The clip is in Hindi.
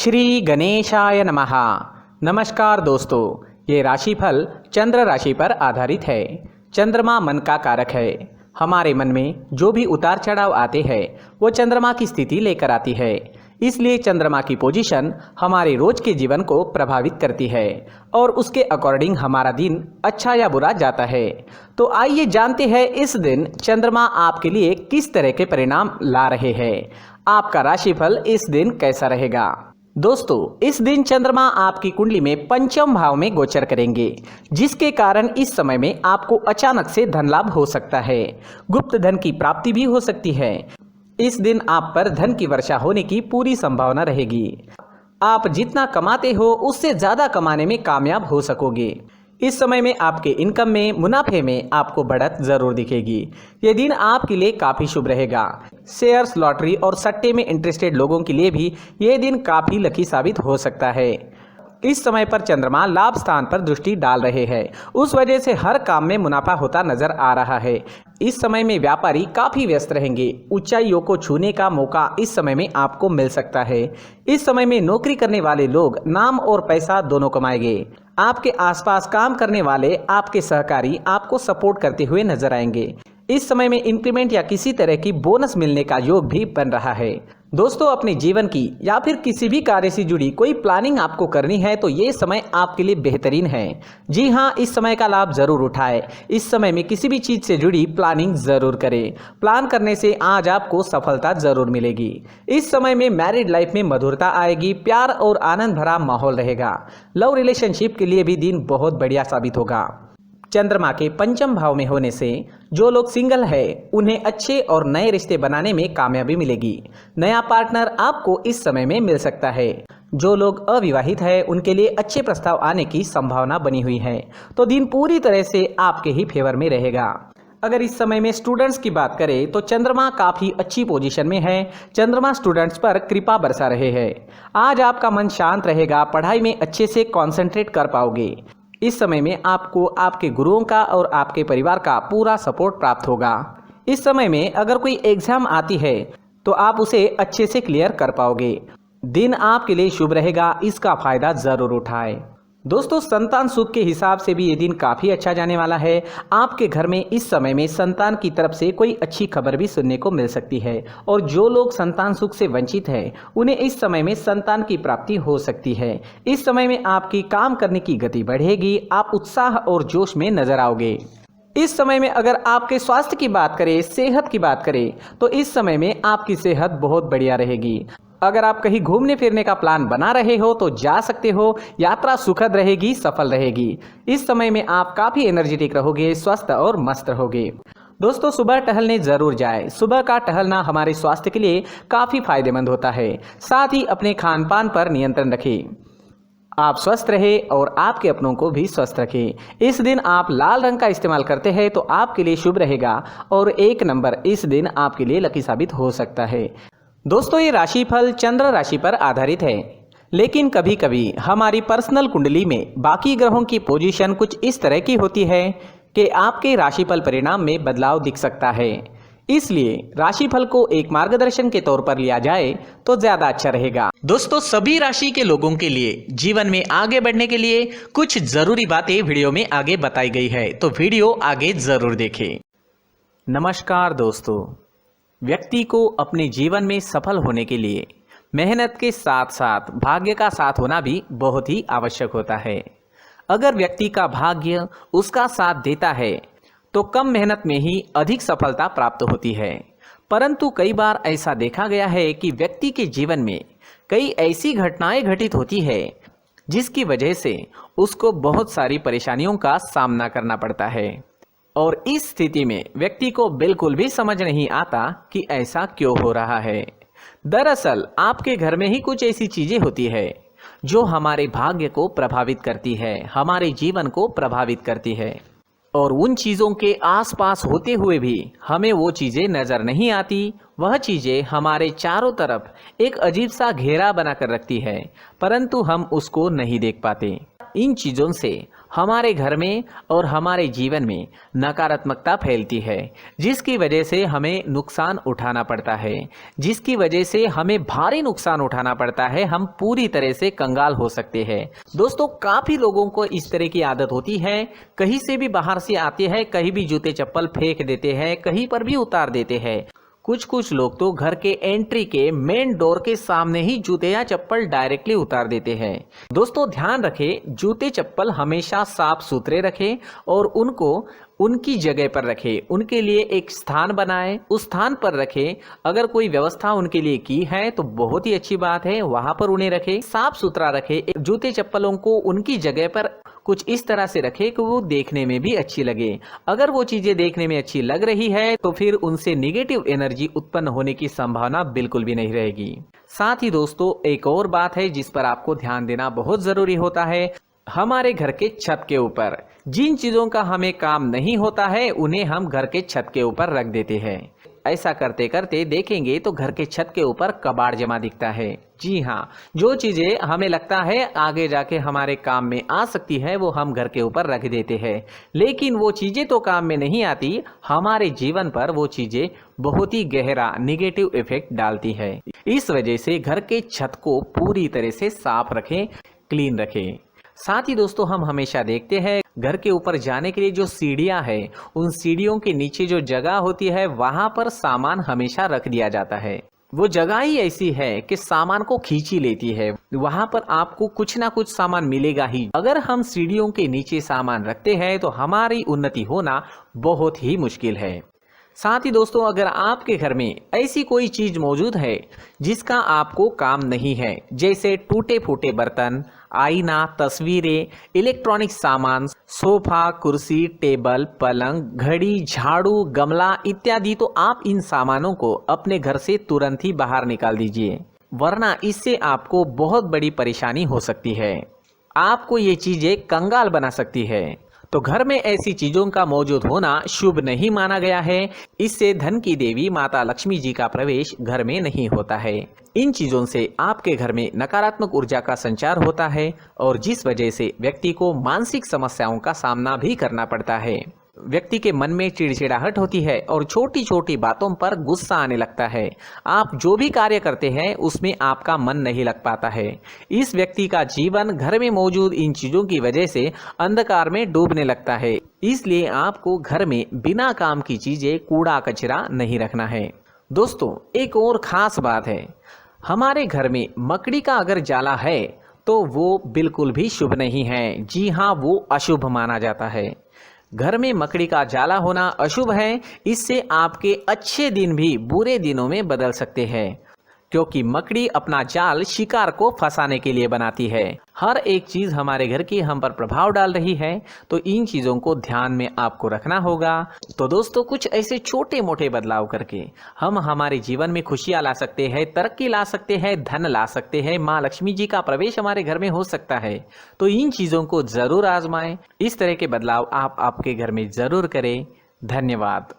श्री गणेशाय नमः। नमस्कार दोस्तों, ये राशिफल चंद्र राशि पर आधारित है। चंद्रमा मन का कारक है। हमारे मन में जो भी उतार चढ़ाव आते हैं वो चंद्रमा की स्थिति लेकर आती है। इसलिए चंद्रमा की पोजीशन हमारे रोज के जीवन को प्रभावित करती है और उसके अकॉर्डिंग हमारा दिन अच्छा या बुरा जाता है। तो आइए जानते हैं इस दिन चंद्रमा आपके लिए किस तरह के परिणाम ला रहे हैं। आपका राशिफल इस दिन कैसा रहेगा। दोस्तों, इस दिन चंद्रमा आपकी कुंडली में पंचम भाव में गोचर करेंगे, जिसके कारण इस समय में आपको अचानक से धन लाभ हो सकता है। गुप्त धन की प्राप्ति भी हो सकती है। इस दिन आप पर धन की वर्षा होने की पूरी संभावना रहेगी। आप जितना कमाते हो उससे ज्यादा कमाने में कामयाब हो सकोगे। इस समय में आपके इनकम में, मुनाफे में आपको बढ़त जरूर दिखेगी। ये दिन आपके लिए काफी शुभ रहेगा। शेयर्स, लॉटरी और सट्टे में इंटरेस्टेड लोगों के लिए भी ये दिन काफी लकी साबित हो सकता है। इस समय पर चंद्रमा लाभ स्थान पर दृष्टि डाल रहे हैं, उस वजह से हर काम में मुनाफा होता नजर आ रहा है। इस समय में व्यापारी काफी व्यस्त रहेंगे। ऊंचाइयों को छूने का मौका इस समय में आपको मिल सकता है। इस समय में नौकरी करने वाले लोग नाम और पैसा दोनों कमाएंगे। आपके आसपास काम करने वाले आपके सहकारी आपको सपोर्ट करते हुए नजर आएंगे। इस समय में इंक्रीमेंट या किसी तरह की बोनस मिलने का योग भी बन रहा है। दोस्तों, अपने जीवन की या फिर किसी भी कार्य से जुड़ी कोई प्लानिंग आपको करनी है तो ये समय आपके लिए बेहतरीन है। जी हाँ, इस समय का लाभ जरूर उठाएं। इस समय में किसी भी चीज से जुड़ी प्लानिंग जरूर करें। प्लान करने से आज आपको सफलता जरूर मिलेगी। इस समय में मैरिड लाइफ में मधुरता आएगी। प्यार और आनंद भरा माहौल रहेगा। लव रिलेशनशिप के लिए भी दिन बहुत बढ़िया साबित होगा। चंद्रमा के पंचम भाव में होने से जो लोग सिंगल है उन्हें अच्छे और नए रिश्ते बनाने में कामयाबी मिलेगी। नया पार्टनर आपको इस समय में मिल सकता है। जो लोग अविवाहित है उनके लिए अच्छे प्रस्ताव आने की संभावना बनी हुई है। तो दिन पूरी तरह से आपके ही फेवर में रहेगा। अगर इस समय में स्टूडेंट्स की बात करें तो चंद्रमा काफी अच्छी पोजीशन में है। चंद्रमा स्टूडेंट्स पर कृपा बरसा रहे हैं। आज आपका मन शांत रहेगा। पढ़ाई में अच्छे से कंसंट्रेट कर पाओगे। इस समय में आपको आपके गुरुओं का और आपके परिवार का पूरा सपोर्ट प्राप्त होगा। इस समय में अगर कोई एग्जाम आती है तो आप उसे अच्छे से क्लियर कर पाओगे। दिन आपके लिए शुभ रहेगा, इसका फायदा जरूर उठाएं। दोस्तों, संतान सुख के हिसाब से भी ये दिन काफी अच्छा जाने वाला है। आपके घर में इस समय में संतान की तरफ से कोई अच्छी खबर भी सुनने को मिल सकती है और जो लोग संतान सुख से वंचित हैं उन्हें इस समय में संतान की प्राप्ति हो सकती है। इस समय में आपकी काम करने की गति बढ़ेगी। आप उत्साह और जोश में नजर आओगे। इस समय में अगर आपके स्वास्थ्य की बात करें, सेहत की बात करें तो इस समय में आपकी सेहत बहुत बढ़िया रहेगी। अगर आप कहीं घूमने फिरने का प्लान बना रहे हो तो जा सकते हो। यात्रा सुखद रहेगी, सफल रहेगी। इस समय में आप काफी एनर्जेटिक रहोगे, स्वस्थ और मस्त रहोगे। दोस्तों, सुबह टहलने जरूर जाएं। सुबह का टहलना हमारे स्वास्थ्य के लिए काफी फायदेमंद होता है। साथ ही अपने खान पान पर नियंत्रण रखें। आप स्वस्थ रहे और आपके अपनों को भी स्वस्थ रखें। इस दिन आप लाल रंग का इस्तेमाल करते हैं तो आपके लिए शुभ रहेगा और 1 नंबर इस दिन आपके लिए लकी साबित हो सकता है। दोस्तों, ये राशिफल चंद्र राशि पर आधारित है, लेकिन कभी कभी हमारी पर्सनल कुंडली में बाकी ग्रहों की पोजीशन कुछ इस तरह की होती है कि आपके राशिफल परिणाम में बदलाव दिख सकता है। इसलिए राशिफल को एक मार्गदर्शन के तौर पर लिया जाए तो ज्यादा अच्छा रहेगा। दोस्तों, सभी राशि के लोगों के लिए जीवन में आगे बढ़ने के लिए कुछ जरूरी बातें वीडियो में आगे बताई गई है, तो वीडियो आगे जरूर देखें। नमस्कार दोस्तों, व्यक्ति को अपने जीवन में सफल होने के लिए मेहनत के साथ साथ भाग्य का साथ होना भी बहुत ही आवश्यक होता है। अगर व्यक्ति का भाग्य उसका साथ देता है तो कम मेहनत में ही अधिक सफलता प्राप्त होती है। परंतु कई बार ऐसा देखा गया है कि व्यक्ति के जीवन में कई ऐसी घटनाएं घटित होती है जिसकी वजह से उसको बहुत सारी परेशानियों का सामना करना पड़ता है और इस स्थिति में व्यक्ति को बिल्कुल भी समझ नहीं आता कि ऐसा क्यों हो रहा है। दरअसल आपके घर में ही कुछ ऐसी चीजें होती है जो हमारे भाग्य को प्रभावित करती है, हमारे जीवन को प्रभावित करती है और उन चीजों के आसपास होते हुए भी हमें वो चीजें नजर नहीं आती। वह चीजें हमारे चारों तरफ एक अजीब सा घेरा बनाकर रखती है, परंतु हम उसको नहीं देख पाते। इन चीजों से हमारे घर में और हमारे जीवन में नकारात्मकता फैलती है, जिसकी वजह से हमें नुकसान उठाना पड़ता है, जिसकी वजह से हमें भारी नुकसान उठाना पड़ता है। हम पूरी तरह से कंगाल हो सकते हैं। दोस्तों, काफ़ी लोगों को इस तरह की आदत होती है, कहीं से भी बाहर से आते हैं, कहीं भी जूते चप्पल फेंक देते हैं, कहीं पर भी उतार देते हैं। कुछ लोग तो घर के एंट्री के मेन डोर के सामने ही जूते या चप्पल डायरेक्टली उतार देते हैं। दोस्तों, ध्यान रखें, जूते चप्पल हमेशा साफ सुथरे रखें और उनको उनकी जगह पर रखें। उनके लिए एक स्थान बनाएं, उस स्थान पर रखें। अगर कोई व्यवस्था उनके लिए की है तो बहुत ही अच्छी बात है, वहां पर उन्हें रखें, साफ सुथरा रखें। जूते चप्पलों को उनकी जगह पर कुछ इस तरह से रखें कि वो देखने में भी अच्छी लगे। अगर वो चीजें देखने में अच्छी लग रही है तो फिर उनसे नेगेटिव एनर्जी उत्पन्न होने की संभावना बिल्कुल भी नहीं रहेगी। साथ ही दोस्तों, एक और बात है जिस पर आपको ध्यान देना बहुत जरूरी होता है। हमारे घर के छत के ऊपर जिन चीजों का हमें काम नहीं होता है उन्हें हम घर के छत के ऊपर रख देते हैं। ऐसा करते करते देखेंगे तो घर के छत के ऊपर कबाड़ जमा दिखता है। जी हाँ, जो चीजें हमें लगता है आगे जाके हमारे काम में आ सकती है वो हम घर के ऊपर रख देते हैं, लेकिन वो चीजें तो काम में नहीं आती, हमारे जीवन पर वो चीजें बहुत ही गहरा निगेटिव इफेक्ट डालती है। इस वजह से घर के छत को पूरी तरह से साफ रखें, क्लीन रखें। साथ ही दोस्तों, हम हमेशा देखते हैं घर के ऊपर जाने के लिए जो सीढ़ियां हैं, उन सीढ़ियों के नीचे जो जगह होती है वहां पर सामान हमेशा रख दिया जाता है। वो जगह ही ऐसी है कि सामान को खींची लेती है, वहां पर आपको कुछ ना कुछ सामान मिलेगा ही। अगर हम सीढ़ियों के नीचे सामान रखते हैं तो हमारी उन्नति होना बहुत ही मुश्किल है। साथ ही दोस्तों, अगर आपके घर में ऐसी कोई चीज मौजूद है जिसका आपको काम नहीं है, जैसे टूटे फूटे बर्तन, आईना, तस्वीरें, इलेक्ट्रॉनिक सामान, सोफा, कुर्सी, टेबल, पलंग, घड़ी, झाड़ू, गमला इत्यादि, तो आप इन सामानों को अपने घर से तुरंत ही बाहर निकाल दीजिए, वरना इससे आपको बहुत बड़ी परेशानी हो सकती है। आपको ये चीजें कंगाल बना सकती है। तो घर में ऐसी चीजों का मौजूद होना शुभ नहीं माना गया है। इससे धन की देवी माता लक्ष्मी जी का प्रवेश घर में नहीं होता है। इन चीजों से आपके घर में नकारात्मक ऊर्जा का संचार होता है और जिस वजह से व्यक्ति को मानसिक समस्याओं का सामना भी करना पड़ता है। व्यक्ति के मन में चिड़चिड़ाहट होती है और छोटी छोटी बातों पर गुस्सा आने लगता है। आप जो भी कार्य करते हैं उसमें आपका मन नहीं लग पाता है। इस व्यक्ति का जीवन घर में मौजूद इन चीजों की वजह से अंधकार में डूबने लगता है। इसलिए आपको घर में बिना काम की चीजें, कूड़ा कचरा नहीं रखना है। दोस्तों, एक और खास बात है, हमारे घर में मकड़ी का अगर जाला है तो वो बिल्कुल भी शुभ नहीं है। जी हाँ, वो अशुभ माना जाता है। घर में मकड़ी का जाला होना अशुभ है। इससे आपके अच्छे दिन भी बुरे दिनों में बदल सकते हैं, क्योंकि मकड़ी अपना जाल शिकार को फंसाने के लिए बनाती है। हर एक चीज हमारे घर की हम पर प्रभाव डाल रही है, तो इन चीजों को ध्यान में आपको रखना होगा। तो दोस्तों, कुछ ऐसे छोटे मोटे बदलाव करके हम हमारे जीवन में खुशियां ला सकते हैं, तरक्की ला सकते हैं, धन ला सकते हैं, माँ लक्ष्मी जी का प्रवेश हमारे घर में हो सकता है। तो इन चीजों को जरूर आजमाएं। इस तरह के बदलाव आप आपके घर में जरूर करें। धन्यवाद।